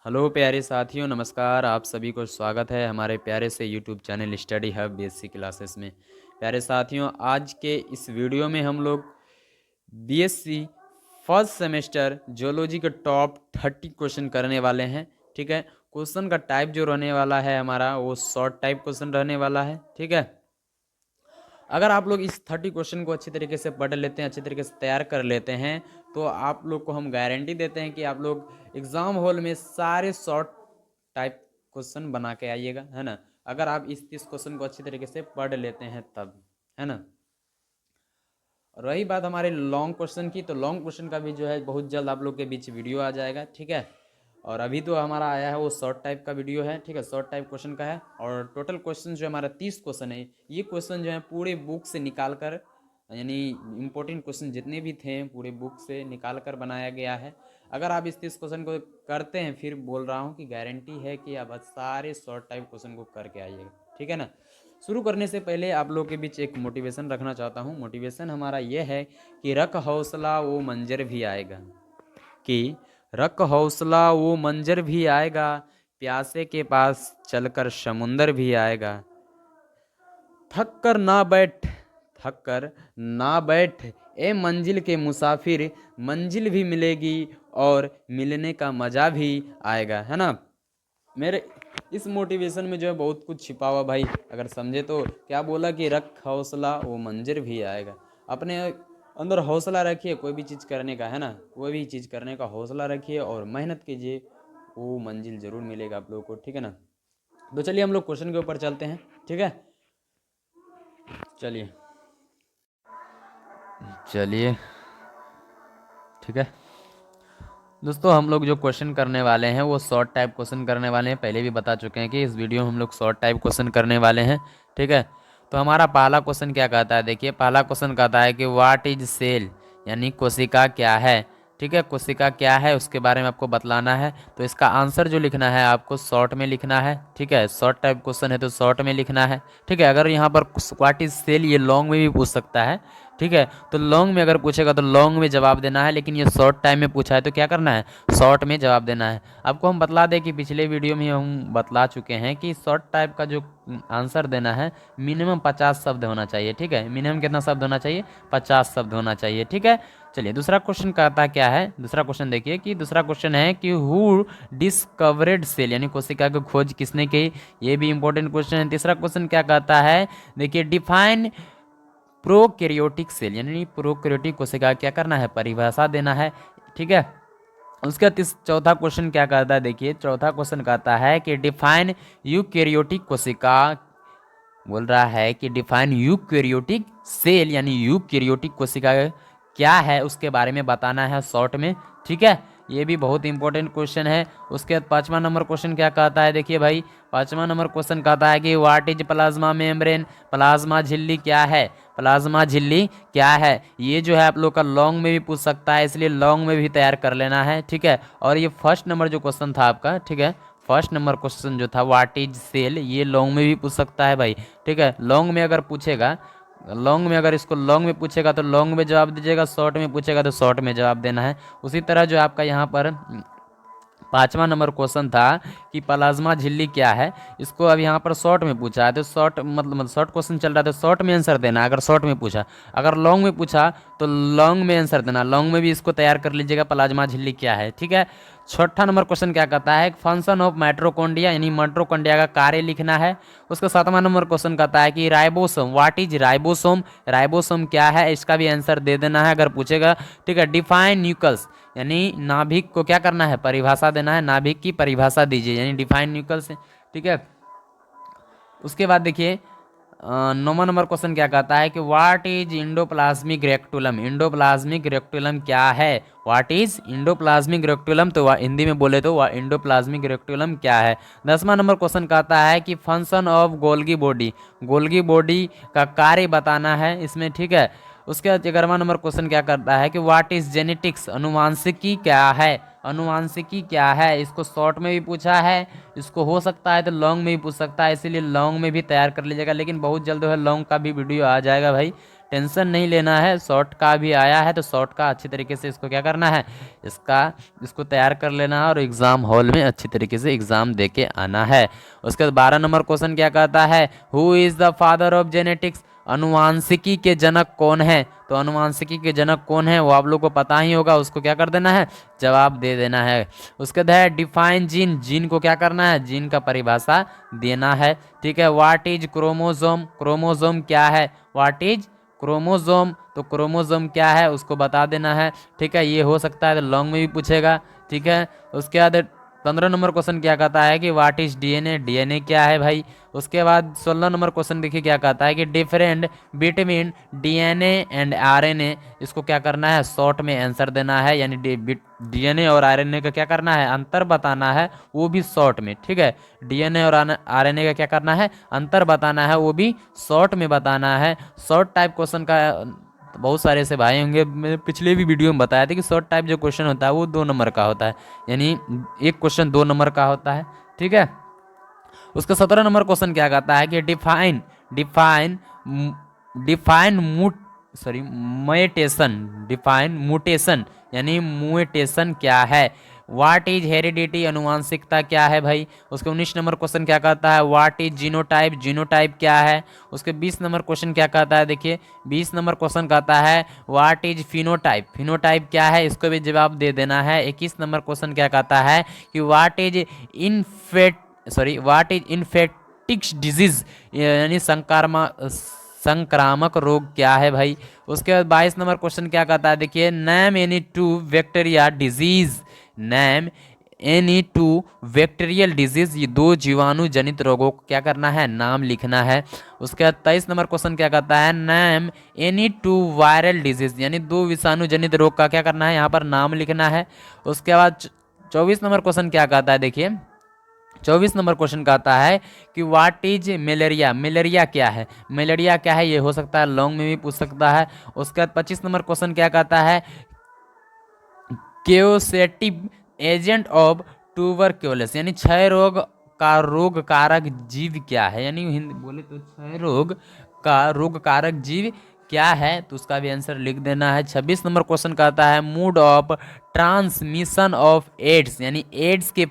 Hello प्यारे साथियों, नमस्कार। आप सभी को स्वागत है हमारे प्यारे से YouTube channel study hub BSc classes में। प्यारे साथियों, आज के इस वीडियो में हम लोग बीएससी फर्स्ट सेमेस्टर जियोलॉजी के टॉप 30 क्वेश्चन करने वाले हैं। ठीक है, क्वेश्चन का टाइप जो रहने वाला है हमारा वो शॉर्ट टाइप क्वेश्चन रहने वाला है। ठीक है, अगर आप लोग इस 30 क्वेश्चन को अच्छी तरीके से पढ़ लेते हैं, अच्छी तरीके से तैयार कर लेते हैं, तो आप लोग को हम गारंटी देते हैं कि आप लोग एग्ज़ाम हॉल में सारे शॉर्ट टाइप क्वेश्चन बना के आइएगा, है ना। अगर आप इस 30 क्वेश्चन को अच्छी तरीके से पढ़ लेते हैं तब, है ना। रही बात हमारे लॉन्ग क्वेश्चन की, तो लॉन्ग क्वेश्चन का भी जो है बहुत जल्द आप लोग के बीच वीडियो आ जाएगा। ठीक है, और अभी तो हमारा आया है वो शॉर्ट टाइप का वीडियो है। ठीक है, शॉर्ट टाइप क्वेश्चन का है, और टोटल क्वेश्चन जो हमारा 30 क्वेश्चन है, ये क्वेश्चन जो है पूरे बुक से निकाल कर, यानी इंपॉर्टेंट क्वेश्चन जितने भी थे पूरे बुक से निकाल कर बनाया गया है। अगर आप इस 30 क्वेश्चन को करते हैं, फिर बोल रहा हूँ कि गारंटी है कि आप सारे शॉर्ट टाइप क्वेश्चन को करके आइएगा। ठीक है ना। शुरू करने से पहले आप लोगों के बीच एक मोटिवेशन रखना चाहता हूँ। मोटिवेशन हमारा ये है कि रख हौसला वो मंजर भी आएगा, कि रख हौसला वो मंजर भी आएगा, प्यासे के पास चलकर समुंदर भी आएगा। थक कर ना बैठ, थक कर ना बैठ ए मंजिल के मुसाफिर, मंजिल भी मिलेगी और मिलने का मजा भी आएगा, है ना। मेरे इस मोटिवेशन में जो है बहुत कुछ छिपा हुआ भाई, अगर समझे तो। क्या बोला कि रख हौसला वो मंजिल भी आएगा। अपने अंदर हौसला रखिए कोई भी चीज़ करने का, है ना। कोई भी चीज़ करने का हौसला रखिए और मेहनत कीजिए, वो मंजिल ज़रूर मिलेगा आप लोगों को। ठीक है ना। तो चलिए हम लोग क्वेश्चन के ऊपर चलते हैं। ठीक है, चलिए चलिए। ठीक है दोस्तों, हम लोग जो क्वेश्चन करने वाले हैं वो शॉर्ट टाइप क्वेश्चन करने वाले हैं। पहले भी बता चुके हैं कि इस वीडियो में हम लोग शॉर्ट टाइप क्वेश्चन करने वाले हैं। ठीक है, तो हमारा पहला क्वेश्चन क्या कहता है, देखिए पहला क्वेश्चन कहता है कि व्हाट इज सेल, यानी कोशिका क्या है। ठीक है, कोशिका क्या है उसके बारे में आपको बतलाना है। तो इसका आंसर जो लिखना है आपको शॉर्ट में लिखना है। ठीक है, शॉर्ट टाइप क्वेश्चन है तो शॉर्ट में लिखना है। ठीक है, अगर यहाँ पर व्हाट इज सेल ये लॉन्ग में भी पूछ सकता है। ठीक है, तो लॉन्ग में अगर पूछेगा तो लॉन्ग में जवाब देना है, लेकिन ये शॉर्ट टाइम में पूछा है तो क्या करना है, शॉर्ट में जवाब देना है। आपको हम बतला दें कि पिछले वीडियो में हम बतला चुके हैं कि शॉर्ट टाइप का जो आंसर देना है मिनिमम 50 शब्द होना चाहिए। ठीक है, मिनिमम कितना शब्द होना चाहिए, 50 शब्द होना चाहिए। ठीक है, चलिए दूसरा क्वेश्चन कहता क्या है। दूसरा क्वेश्चन देखिए कि दूसरा क्वेश्चन है कि हु डिस्कवरेड सेल, यानी कोशिका की खोज किसने की, ये भी इंपॉर्टेंट क्वेश्चन है। तीसरा क्वेश्चन क्या कहता है, देखिए डिफाइन प्रोकैरियोटिक सेल, यानी प्रोकैरियोटिक कोशिका क्या करना है, परिभाषा देना है। ठीक है, उसका चौथा क्वेश्चन क्या कहता है, देखिए चौथा क्वेश्चन कहता है कि डिफाइन यूकैरियोटिक कोशिका, बोल रहा है कि डिफाइन यूकैरियोटिक सेल, यानी यूकैरियोटिक कोशिका क्या है उसके बारे में बताना है शॉर्ट में। ठीक है, ये भी बहुत इंपॉर्टेंट क्वेश्चन है। उसके बाद पांचवा नंबर क्वेश्चन क्या कहता है, देखिए भाई पांचवा नंबर क्वेश्चन कहता है कि what is plasma membrane, plasma झिल्ली क्या है, प्लाज्मा झिल्ली क्या है। ये जो है आप लोग का लॉन्ग में भी पूछ सकता है, इसलिए लॉन्ग में भी तैयार कर लेना है। ठीक है, और ये फर्स्ट नंबर जो क्वेश्चन था आपका, ठीक है, फर्स्ट नंबर क्वेश्चन जो था व्हाट इज सेल, ये लॉन्ग में भी पूछ सकता है भाई। ठीक है, लॉन्ग में अगर पूछेगा, लॉन्ग में अगर इसको लॉन्ग में पूछेगा तो लॉन्ग में जवाब दीजिएगा, शॉर्ट में पूछेगा तो शॉर्ट में जवाब देना है। उसी तरह जो आपका यहाँ पर पांचवा नंबर क्वेश्चन था कि प्लाज्मा झिल्ली क्या है, इसको अब यहाँ पर शॉर्ट में पूछा है तो शॉर्ट मतलब शॉर्ट क्वेश्चन चल रहा है तो शॉर्ट में आंसर देना अगर शॉर्ट में पूछा। अगर लॉन्ग में पूछा तो लॉन्ग में आंसर देना, लॉन्ग में भी इसको तैयार कर लीजिएगा प्लाज्मा झिल्ली क्या है। ठीक है, छठा नंबर क्वेश्चन क्या कहता है, फंक्शन ऑफ माइटोकॉन्ड्रिया, यानी माइटोकॉन्ड्रिया का कार्य लिखना है। उसका सातवां नंबर क्वेश्चन कहता है कि ribosome, what is ribosome, ribosome क्या है, इसका भी आंसर दे देना है अगर पूछेगा। ठीक है, डिफाइन न्यूक्लियस, यानी नाभिक को क्या करना है, परिभाषा देना है, नाभिक की परिभाषा दीजिए, यानी डिफाइन न्यूक्लियस। ठीक है, उसके बाद देखिए नौवां नंबर क्वेश्चन क्या कहता है कि व्हाट इज इंडोप्लाज्मिक रेक्टुलम, इंडोप्लाज्मिक रेक्टुलम क्या है, व्हाट इज इंडोप्लाज्मिक रेक्टुलम, तो हिंदी में बोले तो वह इंडोप्लाज्मिक रेक्टुलम क्या है। 10वां नंबर क्वेश्चन कहता है कि function of Golgi body, Golgi body का कार्य बताना है इसमें। ठीक है, उसके बाद 11वां नंबर क्वेश्चन क्या करता है कि व्हाट इज जेनेटिक्स, अनुवांशिकी क्या है, अनुवांशिकी क्या है, इसको शॉर्ट में भी पूछा है, इसको हो सकता है तो लॉन्ग में भी पूछ सकता है, इसीलिए लॉन्ग में भी तैयार कर लीजिएगा, लेकिन बहुत जल्द है लॉन्ग का भी वीडियो आ जाएगा भाई। टेंशन नहीं लेना है, शॉर्ट का भी आया है तो शॉर्ट का अच्छी तरीके से इसको क्या करना है, इसको तैयार कर लेना है और एग्जाम हॉल में अच्छी तरीके से एग्जाम दे के आना है। उसके बाद 12 नंबर क्वेश्चन क्या कहता है, who is the father of genetics, अनुवांशिकी के जनक कौन है। तो अनुवांशिकी के जनक कौन है वो आप लोग को पता ही होगा, उसको क्या कर देना है, जवाब दे देना है। उसके बाद है डिफाइन जीन, जीन को क्या करना है, जीन का परिभाषा देना है। ठीक है, व्हाट इज क्रोमोसोम, क्रोमोसोम क्या है, व्हाट इज क्रोमोसोम, तो क्रोमोसोम क्या है उसको बता देना है। ठीक है, ये हो सकता है तो लॉन्ग में भी पूछेगा। ठीक है, उसके बाद 15 नंबर क्वेश्चन क्या कहता है कि व्हाट इज डीएनए, डीएनए क्या है भाई। उसके बाद 16 नंबर क्वेश्चन देखिए क्या कहता है कि different between DNA and RNA, इसको क्या करना है, शॉर्ट में आंसर देना है, यानी डीएनए और आरएनए का क्या करना है, अंतर बताना है, वो भी शॉर्ट में। ठीक है, डीएनए और आरएनए का क्या करना है, अंतर बताना है, वो भी शॉर्ट में बताना है। शॉर्ट टाइप क्वेश्चन का बहुत सारे ऐसे भाई होंगे, मैंने पिछले भी वीडियो में बताया था कि शॉर्ट टाइप जो क्वेश्चन होता है वो 2 नंबर का होता है, यानी एक क्वेश्चन 2 नंबर का होता है। ठीक है, उसका 17 नंबर क्वेश्चन क्या कहता है कि define define define mutation, define mutation यानी म्यूटेशन क्या है। व्हाट इज हेरिडिटी, अनुवांशिकता क्या है भाई। उसके 19 नंबर क्वेश्चन क्या कहता है, व्हाट इज जीनोटाइप, जीनोटाइप क्या है। उसके 20 नंबर क्वेश्चन क्या कहता है, देखिए 20 नंबर क्वेश्चन कहता है व्हाट इज फिनोटाइप, फिनोटाइप क्या है, इसको भी जवाब दे देना है। 21 नंबर क्वेश्चन क्या कहता है कि what is what is infectious disease, यानी संक्रामक रोग क्या है भाई। उसके बाद 22 नंबर क्वेश्चन क्या कहता है, देखिए name any two bacteria disease, name any two bacterial disease, ये 2 जीवाणु जनित रोगों को क्या करना है, नाम लिखना है। उसके बाद 23 नंबर क्वेश्चन क्या कहता है, name any two viral disease, यानी 2 विषाणु जनित रोग का क्या करना है, यहाँ पर नाम लिखना है। उसके बाद 24 नंबर क्वेश्चन क्या कहता है, देखिए 24 नंबर क्वेश्चन कहता है कि व्हाट इज मलेरिया, मलेरिया क्या है, मलेरिया क्या है, ये हो सकता है लॉन्ग में भी पूछ सकता है। उसके बाद 25 नंबर क्वेश्चन क्या कहता है, केओसेटिव एजेंट ऑफ ट्यूबरक्लोसिस, यानी क्षय रोग का रोग कारक जीव क्या है, यानी हिंदी बोले तो क्षय रोग का रोग कारक जीव क्या है, तो उसका भी आंसर लिख देना है। 26 नंबर क्वेश्चन कहता है mode of transmission of AIDS, यानी एड्स के